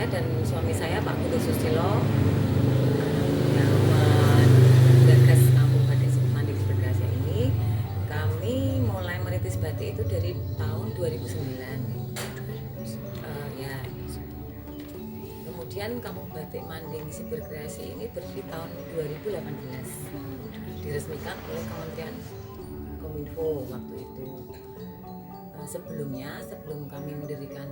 saya dan suami saya Pak Putu Susilo yang menggagas kampung batik manding Berkasya ini. Kami mulai merintis batik itu dari tahun 2009. Ya. Kemudian kampung batik manding Berkreasi ini berdiri tahun 2018. Diresmikan oleh Kementerian Kominfo waktu itu. Sebelumnya, sebelum kami mendirikan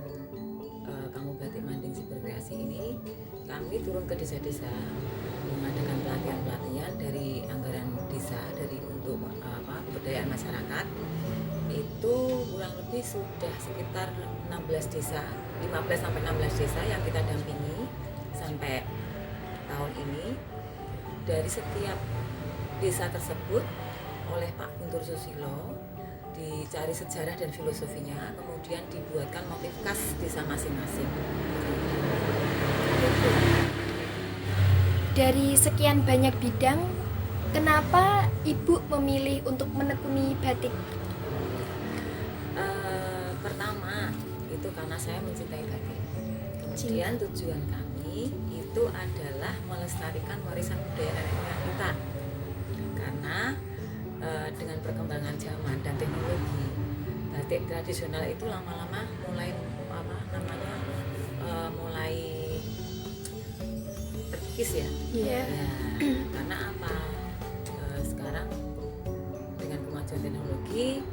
kampung batik manding Berkreasi ini, kami turun ke desa-desa mengadakan pelatihan-pelatihan dari anggaran desa dari untuk pemberdayaan masyarakat. Itu kurang lebih sudah sekitar 16 desa, 15 sampai 16 desa yang kita dampingi sampai tahun ini. Dari setiap desa tersebut oleh Pak Guntur Susilo dicari sejarah dan filosofinya, kemudian dibuatkan motif khas desa masing-masing. Dari sekian banyak bidang, kenapa Ibu memilih untuk menekuni batik? Pertama, itu karena saya mencintai batik. Kemudian tujuan kami itu adalah melestarikan warisan budaya nenek moyang kita. Karena dengan perkembangan zaman dan teknologi, batik tradisional itu lama-lama mulai mulai terkikis ya. Iya. Ya, karena apa? Sekarang dengan kemajuan teknologi,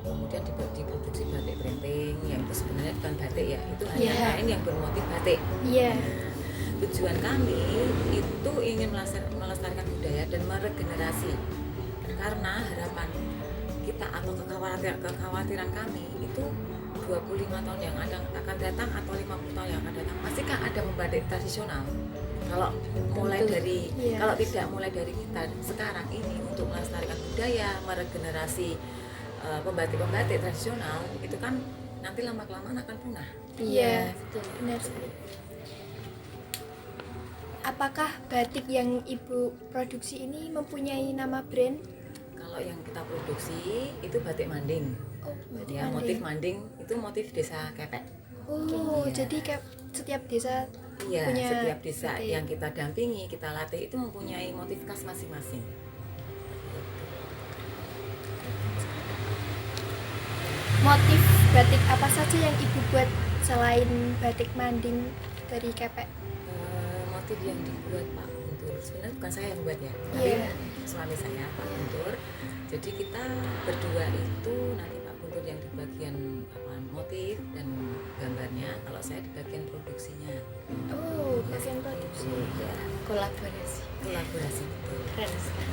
kemudian diproduksi batik printing, yang itu sebenarnya bukan batik ya, itu hanya kain yang bermotif batik. Iya. Tujuan kami itu ingin melestarikan budaya dan meregenerasi. Karena harapan kita atau kekhawatiran kami itu 25 tahun yang akan datang atau 50 tahun yang akan datang, masihkah ada membatik tradisional? Kalau kalau tidak mulai dari kita sekarang ini untuk melestarikan budaya, meregenerasi pembatik-pembatik tradisional, itu kan nanti lama-kelamaan akan punah. Iya, betul, benar sekali. Apakah batik yang Ibu produksi ini mempunyai nama brand? Kalau yang kita produksi itu batik manding. Oh, batik Ya, manding. motif manding itu motif desa Kepek. Oh, Iya. jadi setiap desa Iya, punya setiap desa batik. yang kita dampingi, kita latih itu mempunyai motif khas masing-masing. Motif batik apa saja yang Ibu buat selain batik manding dari Kepek? Motif yang dibuat Pak Guntur, sebenarnya bukan saya yang buat ya, tapi Iya. suami saya Pak Guntur. Jadi kita berdua itu nanti Pak Guntur yang di bagian motif dan gambarnya, kalau saya di bagian produksinya. Oh, bagian produksi. Ya, Kolaborasi. betul. Keren sekali.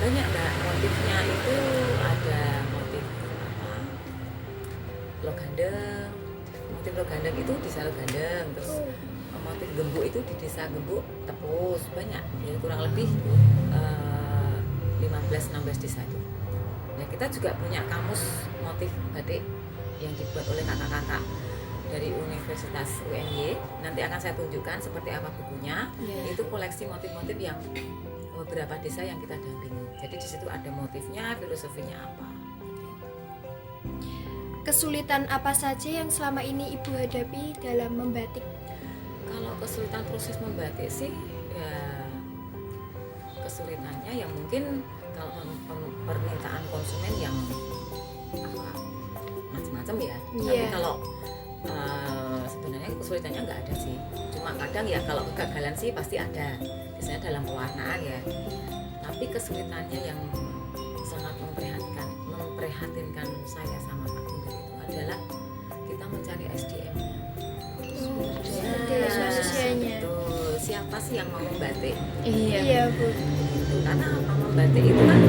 Banyak Mbak, motifnya itu ada motif Logandeng. Motif Logandeng itu di desa Logandeng, terus motif Gembuk itu di desa Gembuk Tepus, banyak ya, kurang lebih 15-16 desa itu. Nah, kita juga punya kamus motif batik yang dibuat oleh kakak-kakak dari Universitas UNY. Nanti akan saya tunjukkan seperti apa bukunya. Yeah. Itu koleksi motif-motif yang beberapa desa yang kita dampingi. Jadi di situ ada motifnya, filosofinya apa. Kesulitan apa saja yang selama ini Ibu hadapi dalam membatik? Kalau kesulitan proses membatik sih ya, kesulitannya ya mungkin kalau permintaan konsumen yang macam-macam ya. Tapi Iya. kalau sebenarnya kesulitannya nggak ada sih. Cuma kadang ya kalau kegagalan sih pasti ada. Biasanya dalam pewarnaan ya. Tapi kesulitannya yang sangat memprihatinkan saya sama Pak Guntur itu adalah kita mencari SDM-nya. Manusianya. Betul. Siapa sih yang mau membatik? Iya, Bu. Gitu. Karena apa, membatik itu kan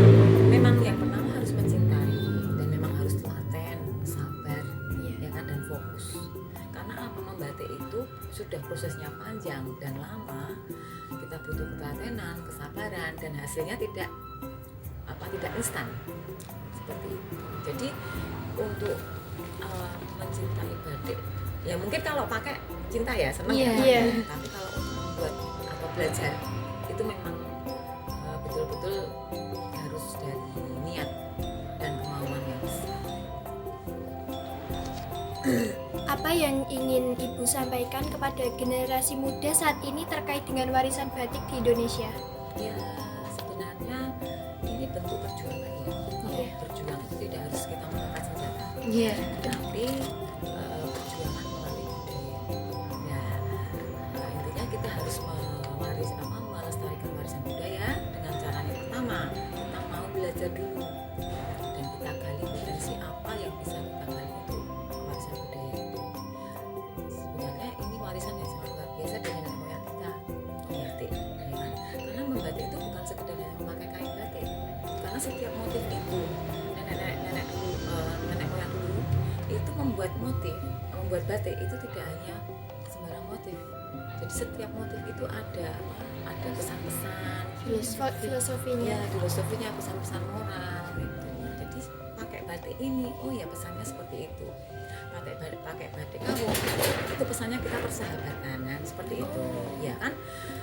memang yang pertama harus mencintai dan memang harus telaten, sabar, ya kan, dan fokus. Karena apa, membatik itu sudah prosesnya panjang dan lama. Kita butuh ketelatenan, kesabaran, dan hasilnya tidak instan seperti itu. Jadi untuk mencintai batik, ya mungkin kalau pakai cinta ya senang ya, Iya. tapi kalau untuk membuat atau belajar itu memang betul-betul harus dari niat dan kemauan yang besar. Apa yang ingin Ibu sampaikan kepada generasi muda saat ini terkait dengan warisan batik di Indonesia? Ya, sebenarnya ini bentuk perjuangan ya. Iya. Berjuang itu tidak harus kita mengangkat senjata, Iya. tapi perjuangan melalui budaya. Ya, intinya kita harus melestarikan warisan budaya dengan cara yang pertama, kita mau belajar dulu dan kita gali potensi apa yang bisa kita gali untuk warisan budaya itu. Sebenarnya ini warisan yang sangat luar biasa dari nenek moyang kita, membatik, ya kan? Karena membatik itu bukan sekedar hanya memakai kain batik, karena setiap motif itu nenek moyang dulu itu membuat batik itu tidak hanya sembarang motif. Jadi setiap motif itu ada pesan-pesan, Filosofinya. ya filosofinya, pesan-pesan moral gitu. Jadi pakai batik ini, oh ya pesannya seperti itu. Pakai batik kamu itu pesannya kita persahabatan, kan? Seperti itu, ya kan?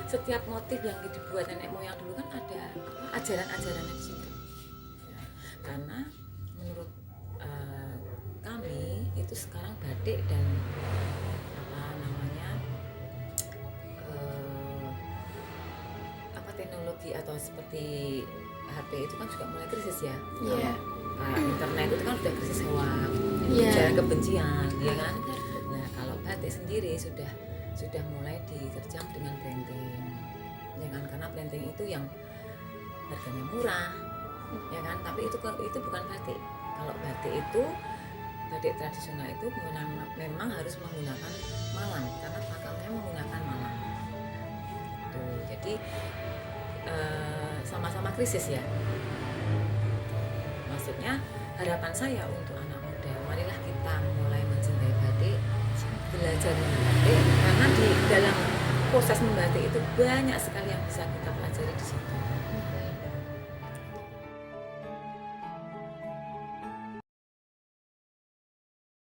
Setiap motif yang dibuat nenek moyang dulu kan ada ajaran-ajarannya di situ. Ya, karena menurut kami itu sekarang batik dan teknologi atau seperti HP itu kan juga mulai krisis ya. Iya. Nah, internet itu kan sudah krisis hoax, Iya. ujaran kebencian, ya kan. Nah, kalau batik sendiri sudah mulai diterjang dengan printing, ya kan, karena printing itu yang harganya murah, ya kan. Tapi itu bukan batik. Kalau batik itu batik tradisional itu memang harus menggunakan malam, karena pakalnya menggunakan malam. Tuh, jadi sama-sama krisis ya. Maksudnya harapan saya untuk anak muda, marilah kita mulai mencintai batik, belajar membatik, karena di dalam proses membatik itu banyak sekali yang bisa kita pelajari di situ.